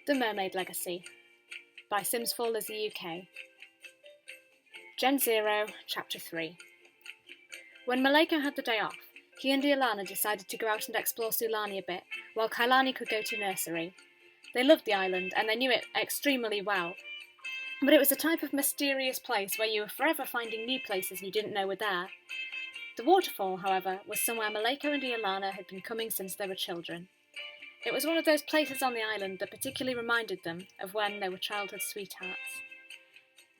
The Mermaid Legacy by Sims for Lizzie UK. Gen 0, Chapter 3. When Maleko had the day off, he and Iolana decided to go out and explore Sulani a bit, while Kailani could go to nursery. They loved the island, and they knew it extremely well, but it was a type of mysterious place where you were forever finding new places you didn't know were there. The waterfall, however, was somewhere Maleko and Iolana had been coming since they were children. It was one of those places on the island that particularly reminded them of when they were childhood sweethearts.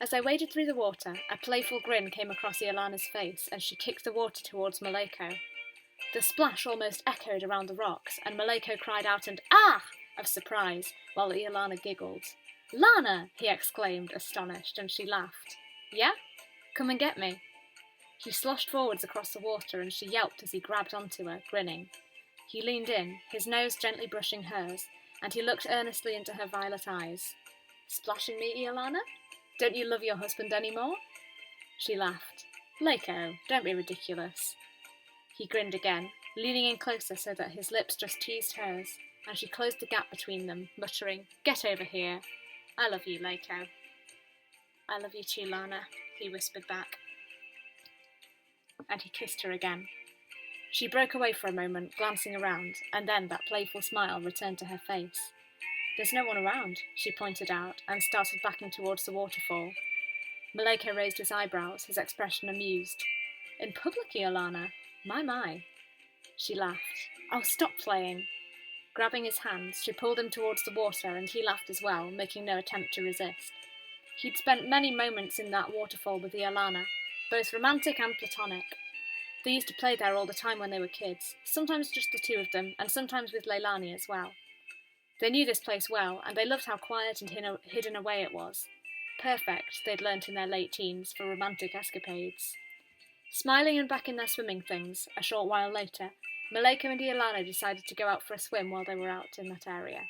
As they waded through the water, a playful grin came across Iolana's face as she kicked the water towards Maleko. The splash almost echoed around the rocks, and Maleko cried out an "Ah!" of surprise, while Iolana giggled. "Lana!" he exclaimed, astonished, and she laughed. "Yeah? Come and get me." He sloshed forwards across the water, and she yelped as he grabbed onto her, grinning. He leaned in, his nose gently brushing hers, and he looked earnestly into her violet eyes. "Splashing me, Iolana? Don't you love your husband any more?" She laughed. "Leko, don't be ridiculous." He grinned again, leaning in closer so that his lips just teased hers, and she closed the gap between them, muttering, "Get over here. I love you, Leko." "I love you too, Lana," he whispered back. And he kissed her again. She broke away for a moment, glancing around, and then that playful smile returned to her face. "There's no one around," she pointed out, and started backing towards the waterfall. Maleko raised his eyebrows, his expression amused. "In public, Iolana? My. She laughed. "Oh, stop playing." Grabbing his hands, she pulled him towards the water, and he laughed as well, making no attempt to resist. He'd spent many moments in that waterfall with Iolana, both romantic and platonic. They used to play there all the time when they were kids, sometimes just the two of them, and sometimes with Leilani as well. They knew this place well, and they loved how quiet and hidden away it was. Perfect, they'd learnt in their late teens, for romantic escapades. Smiling and back in their swimming things, a short while later, Maleko and Iolana decided to go out for a swim while they were out in that area.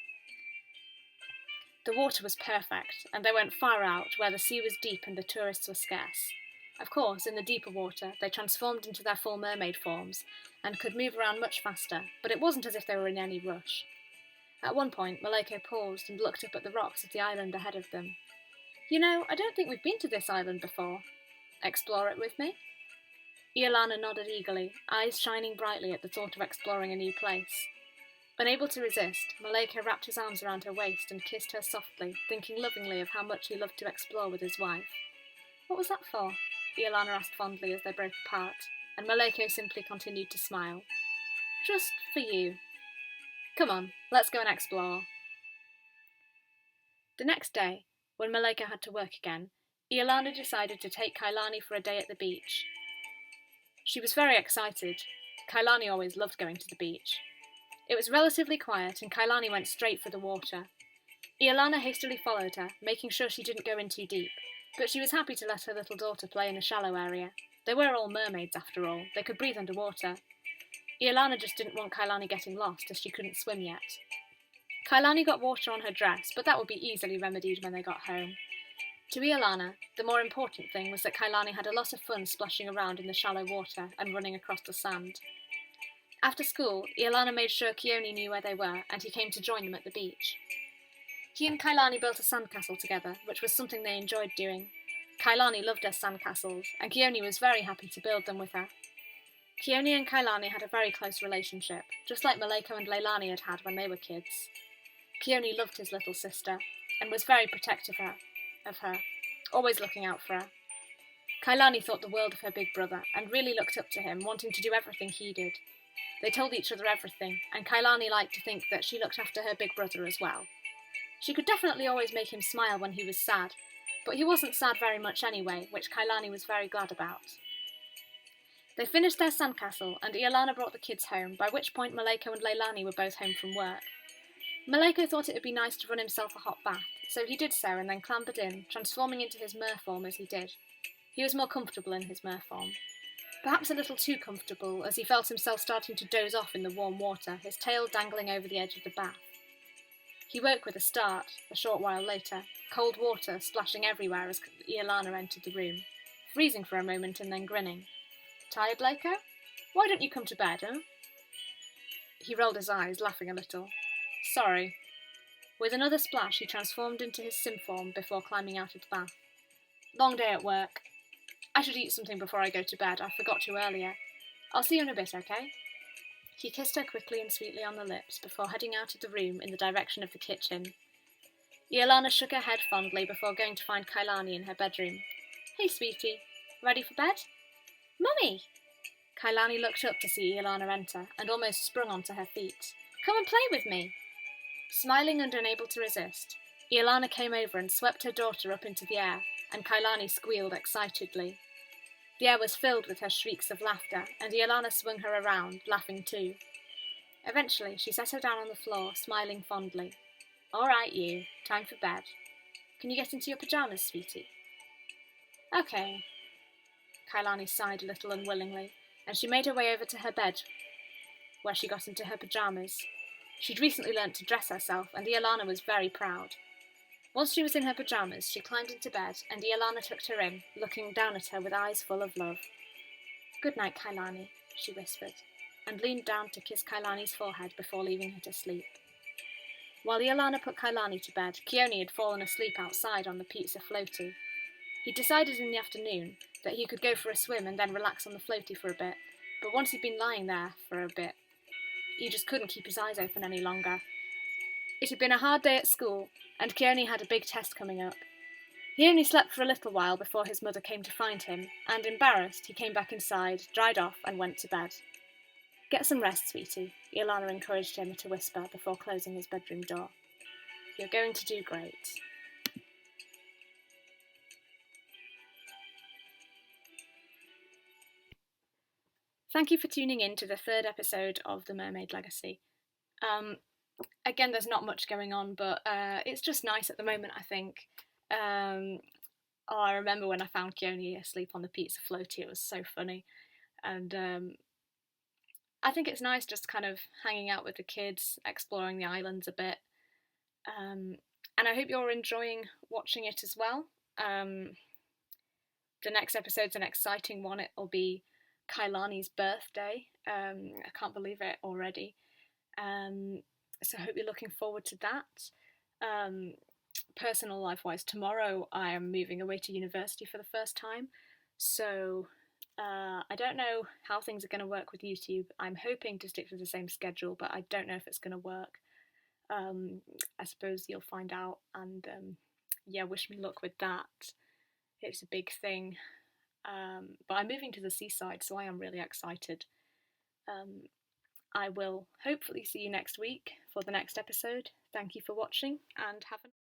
The water was perfect, and they went far out, where the sea was deep and the tourists were scarce. Of course, in the deeper water, they transformed into their full mermaid forms, and could move around much faster, but it wasn't as if they were in any rush. At one point, Maleko paused and looked up at the rocks of the island ahead of them. "You know, I don't think we've been to this island before. Explore it with me?" Iolana nodded eagerly, eyes shining brightly at the thought of exploring a new place. Unable to resist, Maleko wrapped his arms around her waist and kissed her softly, thinking lovingly of how much he loved to explore with his wife. "What was that for?" Iolana asked fondly as they broke apart, and Maleko simply continued to smile. "Just for you. Come on, let's go and explore." The next day, when Maleko had to work again, Iolana decided to take Kailani for a day at the beach. She was very excited. Kailani always loved going to the beach. It was relatively quiet, and Kailani went straight for the water. Iolana hastily followed her, making sure she didn't go in too deep, but she was happy to let her little daughter play in a shallow area. They were all mermaids, after all. They could breathe underwater. Iolana just didn't want Kailani getting lost, as she couldn't swim yet. Kailani got water on her dress, but that would be easily remedied when they got home. To Iolana, the more important thing was that Kailani had a lot of fun splashing around in the shallow water and running across the sand. After school, Iolana made sure Keone knew where they were, and he came to join them at the beach. He and Kailani built a sandcastle together, which was something they enjoyed doing. Kailani loved her sandcastles, and Keone was very happy to build them with her. Keone and Kailani had a very close relationship, just like Maleko and Leilani had had when they were kids. Keone loved his little sister, and was very protective of her, always looking out for her. Kailani thought the world of her big brother, and really looked up to him, wanting to do everything he did. They told each other everything, and Kailani liked to think that she looked after her big brother as well. She could definitely always make him smile when he was sad, but he wasn't sad very much anyway, which Kailani was very glad about. They finished their sandcastle, and Iolana brought the kids home, by which point Maleko and Leilani were both home from work. Maleko thought it would be nice to run himself a hot bath, so he did so and then clambered in, transforming into his mer form as he did. He was more comfortable in his mer form. Perhaps a little too comfortable, as he felt himself starting to doze off in the warm water, his tail dangling over the edge of the bath. He woke with a start, a short while later, cold water splashing everywhere as Iolana entered the room, freezing for a moment and then grinning. "Tired, Leko? Why don't you come to bed, eh?" He rolled his eyes, laughing a little. "Sorry." With another splash, he transformed into his sim form before climbing out of the bath. Long day at work. I should eat something before I go to bed. I forgot to earlier. I'll see you in a bit, okay? He kissed her quickly and sweetly on the lips before heading out of the room in the direction of the kitchen. Iolana shook her head fondly before going to find Kailani in her bedroom. Hey, sweetie. Ready for bed? Mummy! Kailani looked up to see Iolana enter and almost sprung onto her feet. Come and play with me! Smiling and unable to resist, Iolana came over and swept her daughter up into the air, and Kailani squealed excitedly. The air was filled with her shrieks of laughter, and Iolana swung her around, laughing too. Eventually, she set her down on the floor, smiling fondly. All right, you. Time for bed. Can you get into your pyjamas, sweetie? Okay. Kailani sighed a little unwillingly, and she made her way over to her bed, where she got into her pyjamas. She'd recently learnt to dress herself, and Iolana was very proud. Once she was in her pyjamas, she climbed into bed, and Iolana tucked her in, looking down at her with eyes full of love. Good night, Kailani, she whispered, and leaned down to kiss Kailani's forehead before leaving her to sleep. While Iolana put Kailani to bed, Keone had fallen asleep outside on the pizza floaty. He decided in the afternoon that he could go for a swim and then relax on the floaty for a bit, but once he'd been lying there for a bit, he just couldn't keep his eyes open any longer. It had been a hard day at school, and Keone had a big test coming up. He only slept for a little while before his mother came to find him, and embarrassed, he came back inside, dried off, and went to bed. Get some rest, sweetie, Iolana encouraged him at a whisper before closing his bedroom door. You're going to do great. Thank you for tuning in to the third episode of The Mermaid Legacy. Again, there's not much going on, but it's just nice at the moment, I think. I remember when I found Keone asleep on the pizza floaty, it was so funny. And I think it's nice just kind of hanging out with the kids, exploring the islands a bit. And I hope you're enjoying watching it as well. The next episode's an exciting one. It'll be Kailani's birthday. I can't believe it already. So I hope you're looking forward to that. Personal life-wise, tomorrow I am moving away to university for the first time. So I don't know how things are going to work with YouTube. I'm hoping to stick to the same schedule, but I don't know if it's going to work. I suppose you'll find out, and wish me luck with that. It's a big thing. But I'm moving to the seaside, so I am really excited. I will hopefully see you next week for the next episode. Thank you for watching, and have a